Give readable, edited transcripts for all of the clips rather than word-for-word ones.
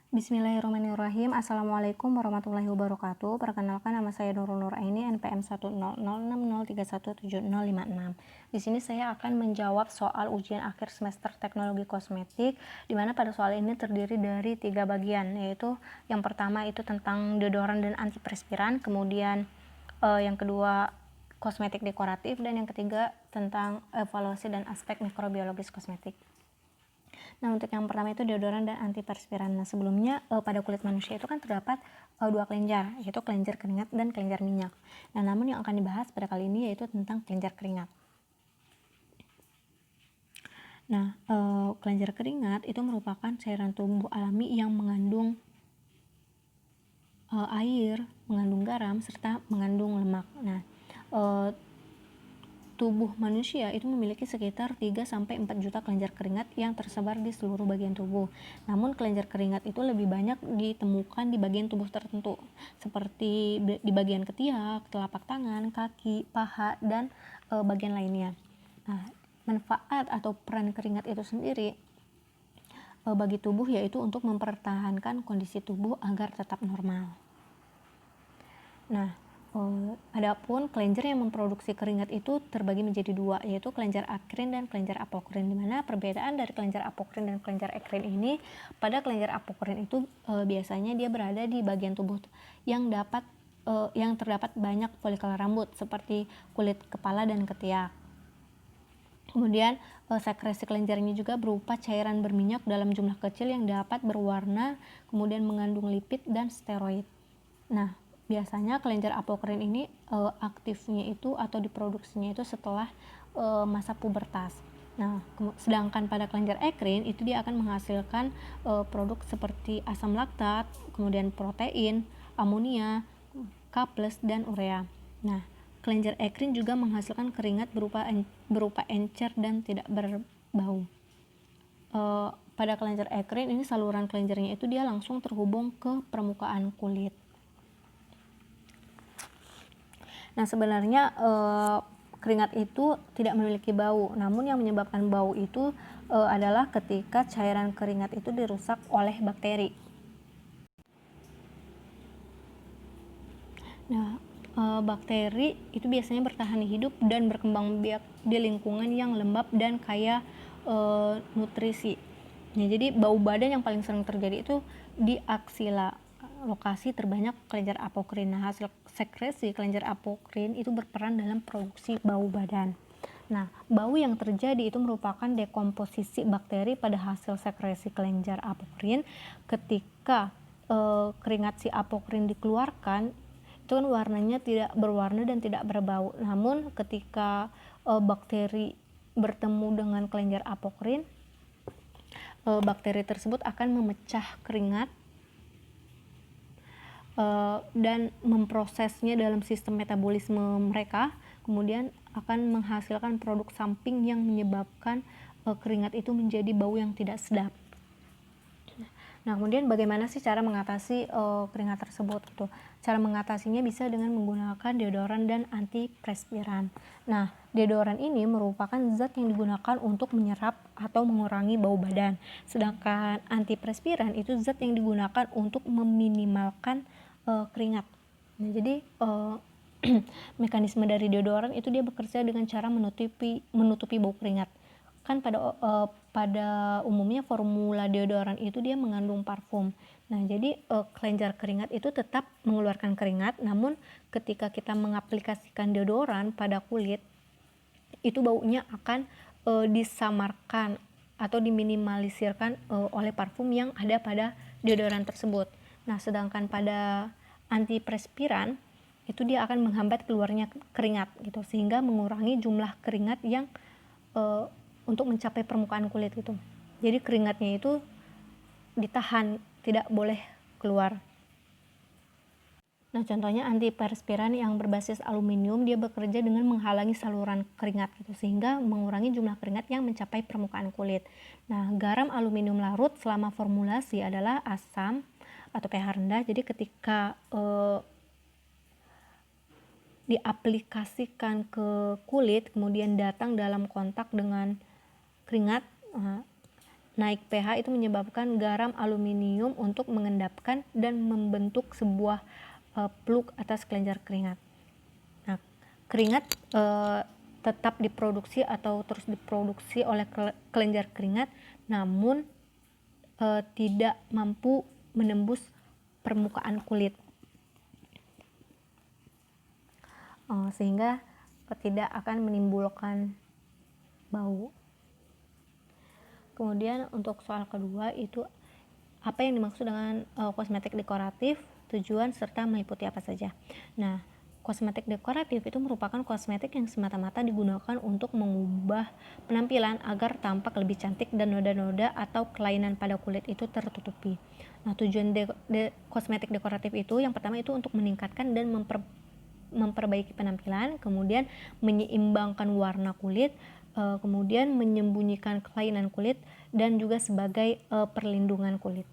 Bismillahirrahmanirrahim. Assalamualaikum warahmatullahi wabarakatuh. Perkenalkan, nama saya Nurul Nuraini, NPM 10060317056. Di sini saya akan menjawab soal ujian akhir semester teknologi kosmetik, di mana pada soal ini terdiri dari 3 bagian, yaitu yang pertama itu tentang deodoran dan antiperspiran, kemudian yang kedua kosmetik dekoratif, dan yang ketiga tentang evaluasi dan aspek mikrobiologis kosmetik. Nah, untuk yang pertama itu deodoran dan antiperspiran. Nah, sebelumnya pada kulit manusia itu kan terdapat 2 kelenjar, yaitu kelenjar keringat dan kelenjar minyak. Nah, namun yang akan dibahas pada kali ini yaitu tentang kelenjar keringat. Nah, kelenjar keringat itu merupakan cairan tubuh alami yang mengandung air, mengandung garam, serta mengandung lemak. Nah, tubuh manusia itu memiliki sekitar 3-4 juta kelenjar keringat yang tersebar di seluruh bagian tubuh. Namun kelenjar keringat itu lebih banyak ditemukan di bagian tubuh tertentu, seperti di bagian ketiak, telapak tangan, kaki, paha, dan bagian lainnya. Nah, manfaat atau peran keringat itu sendiri bagi tubuh yaitu untuk mempertahankan kondisi tubuh agar tetap normal. Nah, adapun kelenjar yang memproduksi keringat itu terbagi menjadi 2, yaitu kelenjar akrin dan kelenjar apokrin. Di mana perbedaan dari kelenjar apokrin dan kelenjar akrin ini, pada kelenjar apokrin itu biasanya dia berada di bagian tubuh yang terdapat banyak folikel rambut seperti kulit kepala dan ketiak. Kemudian sekresi kelenjar ini juga berupa cairan berminyak dalam jumlah kecil yang dapat berwarna, kemudian mengandung lipid dan steroid. Nah, biasanya kelenjar apokrin ini aktifnya itu atau diproduksinya itu setelah masa pubertas. Nah, sedangkan pada kelenjar akrin itu dia akan menghasilkan produk seperti asam laktat, kemudian protein, amonia, K+, dan urea. Nah, kelenjar akrin juga menghasilkan keringat berupa encer dan tidak berbau. Pada kelenjar akrin ini saluran kelenjarnya itu dia langsung terhubung ke permukaan kulit. Nah, sebenarnya keringat itu tidak memiliki bau, namun yang menyebabkan bau itu adalah ketika cairan keringat itu dirusak oleh bakteri. Nah, bakteri itu biasanya bertahan hidup dan berkembang biak di lingkungan yang lembab dan kaya nutrisi. Nah, jadi bau badan yang paling sering terjadi itu di aksila, lokasi terbanyak kelenjar apokrin. Nah, hasil sekresi kelenjar apokrin itu berperan dalam produksi bau badan. Nah, bau yang terjadi itu merupakan dekomposisi bakteri pada hasil sekresi kelenjar apokrin. Ketika keringat si apokrin dikeluarkan, itu kan warnanya tidak berwarna dan tidak berbau. Namun ketika bakteri bertemu dengan kelenjar apokrin, bakteri tersebut akan memecah keringat dan memprosesnya dalam sistem metabolisme mereka, kemudian akan menghasilkan produk samping yang menyebabkan keringat itu menjadi bau yang tidak sedap. Nah, kemudian bagaimana sih cara mengatasi keringat tersebut? Gitu. Cara mengatasinya bisa dengan menggunakan deodoran dan antiperspiran. Nah, deodoran ini merupakan zat yang digunakan untuk menyerap atau mengurangi bau badan. Sedangkan antiperspiran itu zat yang digunakan untuk meminimalkan keringat. Nah, jadi mekanisme dari deodoran itu dia bekerja dengan cara menutupi bau keringat. Kan pada umumnya formula deodoran itu dia mengandung parfum. Nah, jadi kelenjar keringat itu tetap mengeluarkan keringat, namun ketika kita mengaplikasikan deodoran pada kulit, itu baunya akan disamarkan atau diminimalisirkan oleh parfum yang ada pada deodoran tersebut. Nah, sedangkan pada antiperspiran itu dia akan menghambat keluarnya keringat gitu, sehingga mengurangi jumlah keringat yang untuk mencapai permukaan kulit gitu. Jadi keringatnya itu ditahan, tidak boleh keluar. Nah, contohnya antiperspiran yang berbasis aluminium, dia bekerja dengan menghalangi saluran keringat gitu, sehingga mengurangi jumlah keringat yang mencapai permukaan kulit. Nah, garam aluminium larut selama formulasi adalah asam atau pH rendah. Jadi ketika diaplikasikan ke kulit, kemudian datang dalam kontak dengan keringat, naik pH itu menyebabkan garam aluminium untuk mengendapkan dan membentuk sebuah pluk atas kelenjar keringat. Nah, keringat tetap diproduksi atau terus diproduksi oleh kelenjar keringat, namun tidak mampu menembus permukaan kulit, sehingga tidak akan menimbulkan bau. Kemudian untuk soal kedua itu apa yang dimaksud dengan kosmetik dekoratif, tujuan serta meliputi apa saja. Nah, kosmetik dekoratif itu merupakan kosmetik yang semata-mata digunakan untuk mengubah penampilan agar tampak lebih cantik dan noda-noda atau kelainan pada kulit itu tertutupi. Nah, tujuan kosmetik dekoratif itu yang pertama itu untuk meningkatkan dan memperbaiki penampilan, kemudian menyeimbangkan warna kulit, kemudian menyembunyikan kelainan kulit, dan juga sebagai perlindungan kulit.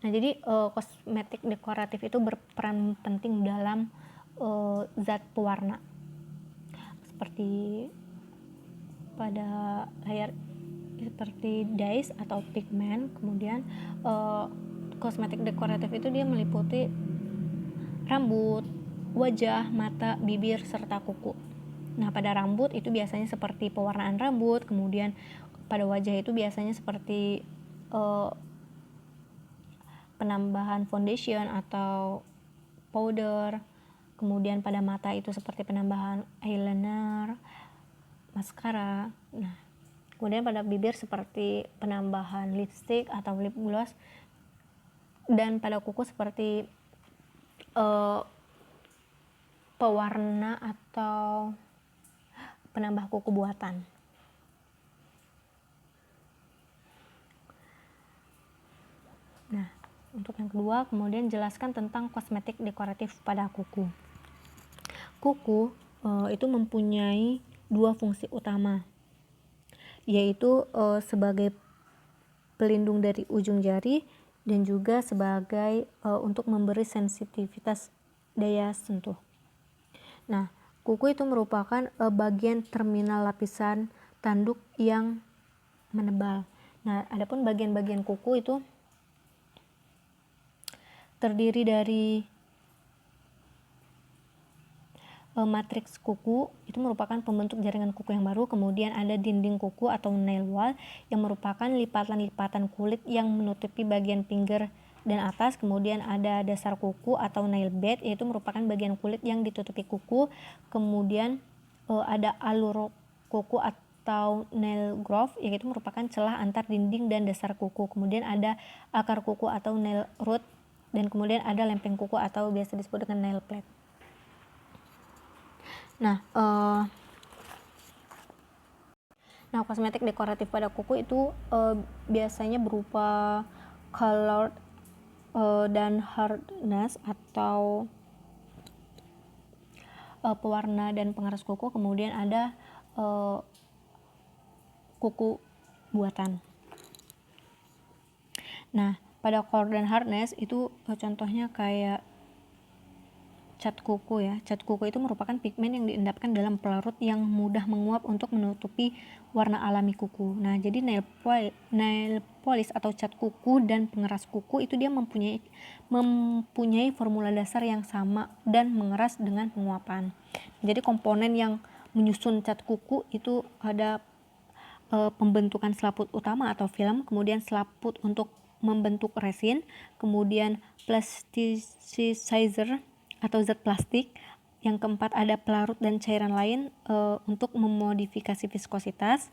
Nah, jadi kosmetik dekoratif itu berperan penting dalam zat pewarna, seperti pada layar seperti dyes atau pigmen. Kemudian kosmetik dekoratif itu dia meliputi rambut, wajah, mata, bibir, serta kuku. Nah, pada rambut itu biasanya seperti pewarnaan rambut, kemudian pada wajah itu biasanya seperti penambahan foundation atau powder, kemudian pada mata itu seperti penambahan eyeliner, maskara. Nah, kemudian pada bibir seperti penambahan lipstick atau lip gloss, dan pada kuku seperti pewarna atau penambah kuku buatan. Nah, untuk yang kedua, kemudian jelaskan tentang kosmetik dekoratif pada kuku. Kuku itu mempunyai dua fungsi utama, yaitu sebagai pelindung dari ujung jari dan juga sebagai untuk memberi sensitivitas daya sentuh. Nah, kuku itu merupakan bagian terminal lapisan tanduk yang menebal. Nah, adapun bagian-bagian kuku itu terdiri dari matriks kuku, itu merupakan pembentuk jaringan kuku yang baru. Kemudian ada dinding kuku atau nail wall yang merupakan lipatan-lipatan kulit yang menutupi bagian pinggir dan atas. Kemudian ada dasar kuku atau nail bed, yaitu merupakan bagian kulit yang ditutupi kuku. Kemudian ada alur kuku atau nail groove, yaitu merupakan celah antar dinding dan dasar kuku. Kemudian ada akar kuku atau nail root, dan kemudian ada lempeng kuku atau biasa disebut dengan nail plate. Nah, kosmetik dekoratif pada kuku itu biasanya berupa color dan hardness atau pewarna dan pengeras kuku. Kemudian ada kuku buatan. Nah, pada color dan hardness itu contohnya kayak cat kuku ya. Cat kuku itu merupakan pigmen yang diendapkan dalam pelarut yang mudah menguap untuk menutupi warna alami kuku. Nah, jadi nail polish atau cat kuku dan pengeras kuku itu dia mempunyai formula dasar yang sama dan mengeras dengan penguapan. Jadi komponen yang menyusun cat kuku itu ada pembentukan selaput utama atau film, kemudian selaput untuk membentuk resin, kemudian plasticizer atau zat plastik. Yang keempat ada pelarut dan cairan lain untuk memodifikasi viskositas.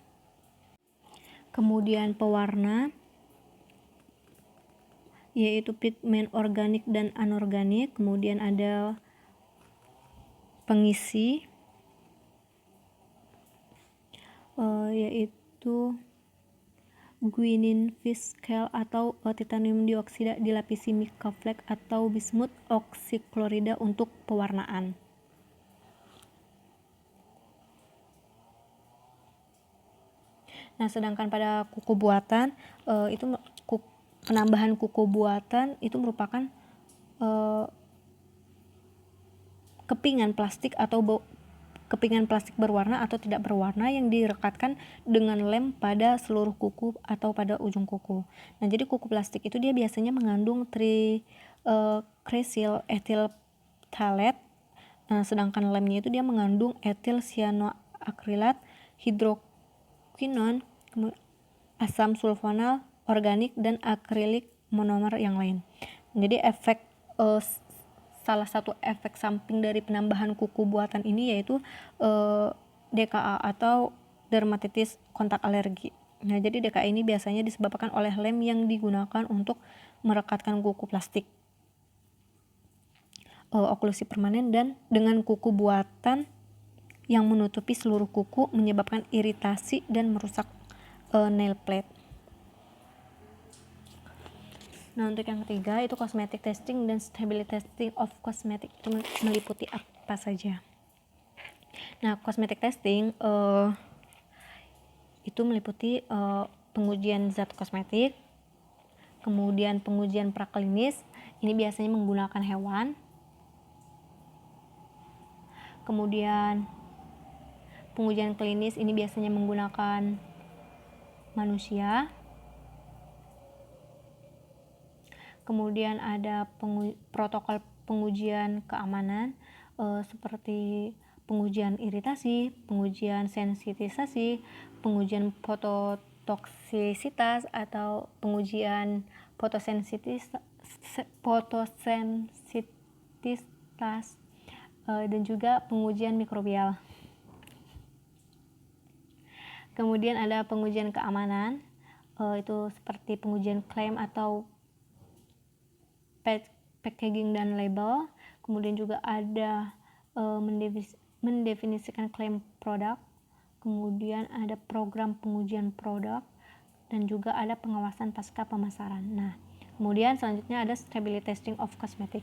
Kemudian pewarna, yaitu pigmen organik dan anorganik. Kemudian ada pengisi, yaitu guanin viscal atau titanium dioksida dilapisi mica flake atau bismut oksiklorida untuk pewarnaan. Nah, sedangkan pada kuku buatan itu penambahan kuku buatan itu merupakan kepingan plastik atau kepingan plastik berwarna atau tidak berwarna yang direkatkan dengan lem pada seluruh kuku atau pada ujung kuku. Nah, jadi kuku plastik itu dia biasanya mengandung tricrylyl ethyl phthalate. Nah, sedangkan lemnya itu dia mengandung etil cyanoacrylat, hidroquinon, asam sulfonal organik, dan akrilik monomer yang lain. Jadi salah satu efek samping dari penambahan kuku buatan ini yaitu DKA atau dermatitis kontak alergi. Nah, jadi DKA ini biasanya disebabkan oleh lem yang digunakan untuk merekatkan kuku plastik, oklusi permanen, dan dengan kuku buatan yang menutupi seluruh kuku menyebabkan iritasi dan merusak nail plate. Nah, untuk yang ketiga itu cosmetic testing dan stability testing of cosmetic itu meliputi apa saja. Nah, cosmetic testing itu meliputi pengujian zat kosmetik, kemudian pengujian praklinis, ini biasanya menggunakan hewan, kemudian pengujian klinis ini biasanya menggunakan manusia. Kemudian ada protokol pengujian keamanan seperti pengujian iritasi, pengujian sensitisasi, pengujian fototoksisitas atau pengujian fotosensitivitas dan juga pengujian mikrobial. Kemudian ada pengujian keamanan, itu seperti pengujian klaim atau packaging dan label. Kemudian juga ada mendefinisikan klaim produk, kemudian ada program pengujian produk, dan juga ada pengawasan pasca pemasaran. Nah, kemudian selanjutnya ada stability testing of cosmetic.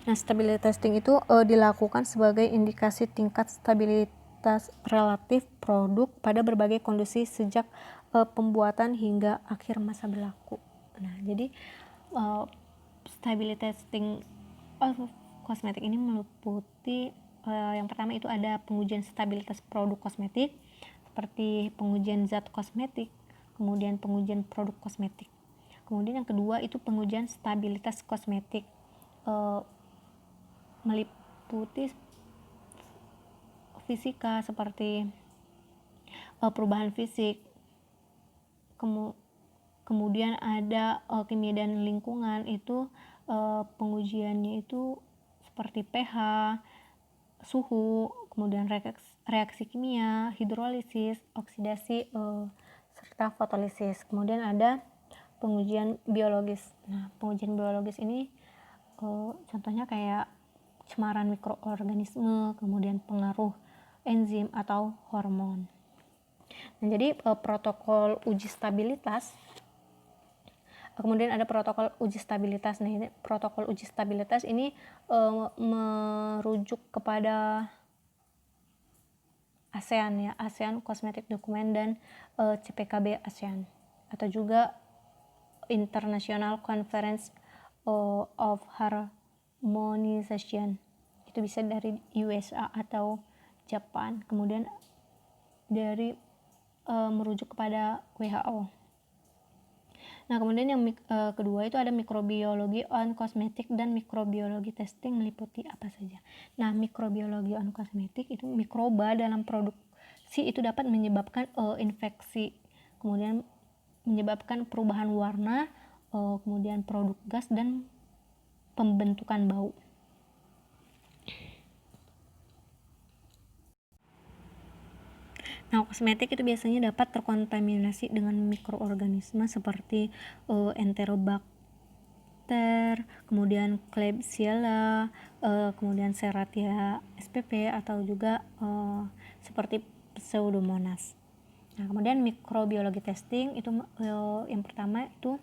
Nah, stability testing itu dilakukan sebagai indikasi tingkat stabilitas relatif produk pada berbagai kondisi sejak pembuatan hingga akhir masa berlaku. Nah, jadi stability testing of kosmetik ini meliputi yang pertama itu ada pengujian stabilitas produk kosmetik seperti pengujian zat kosmetik, kemudian pengujian produk kosmetik. Kemudian yang kedua itu pengujian stabilitas kosmetik, meliputi fisika seperti perubahan fisik, kemudian ada kimia dan lingkungan, itu pengujiannya itu seperti pH, suhu, kemudian reaksi kimia, hidrolisis, oksidasi, serta fotolisis. Kemudian ada pengujian biologis. Nah, pengujian biologis ini contohnya kayak cemaran mikroorganisme, kemudian pengaruh enzim atau hormon. Nah, jadi protokol uji stabilitas, kemudian ada protokol uji stabilitas. Nah, ini protokol uji stabilitas ini merujuk kepada ASEAN ya, ASEAN Cosmetic Document dan CPKB ASEAN, atau juga International Conference of Harmonization. Itu bisa dari USA atau Jepang. Kemudian dari merujuk kepada WHO. Nah, kemudian yang kedua itu ada mikrobiologi on kosmetik dan mikrobiologi testing meliputi apa saja. Nah, mikrobiologi on kosmetik itu mikroba dalam produksi itu dapat menyebabkan infeksi, kemudian menyebabkan perubahan warna, kemudian produk gas dan pembentukan bau. Nah, kosmetik itu biasanya dapat terkontaminasi dengan mikroorganisme seperti Enterobacter, kemudian Klebsiella, kemudian Serratia spp, atau juga seperti Pseudomonas. Nah, kemudian mikrobiologi testing itu yang pertama itu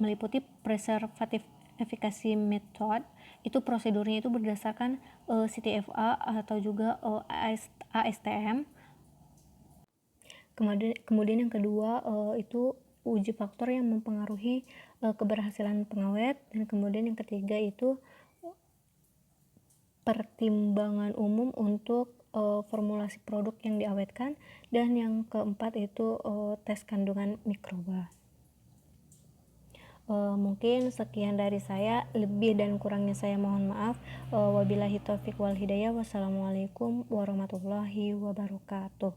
meliputi preservative efficacy method. Itu prosedurnya itu berdasarkan CTFA atau juga ASTM. Kemudian yang kedua itu uji faktor yang mempengaruhi keberhasilan pengawet, dan kemudian yang ketiga itu pertimbangan umum untuk formulasi produk yang diawetkan, dan yang keempat itu tes kandungan mikroba. Mungkin sekian dari saya, lebih dan kurangnya saya mohon maaf. Wabillahi taufik wal hidayah. Wassalamualaikum warahmatullahi wabarakatuh.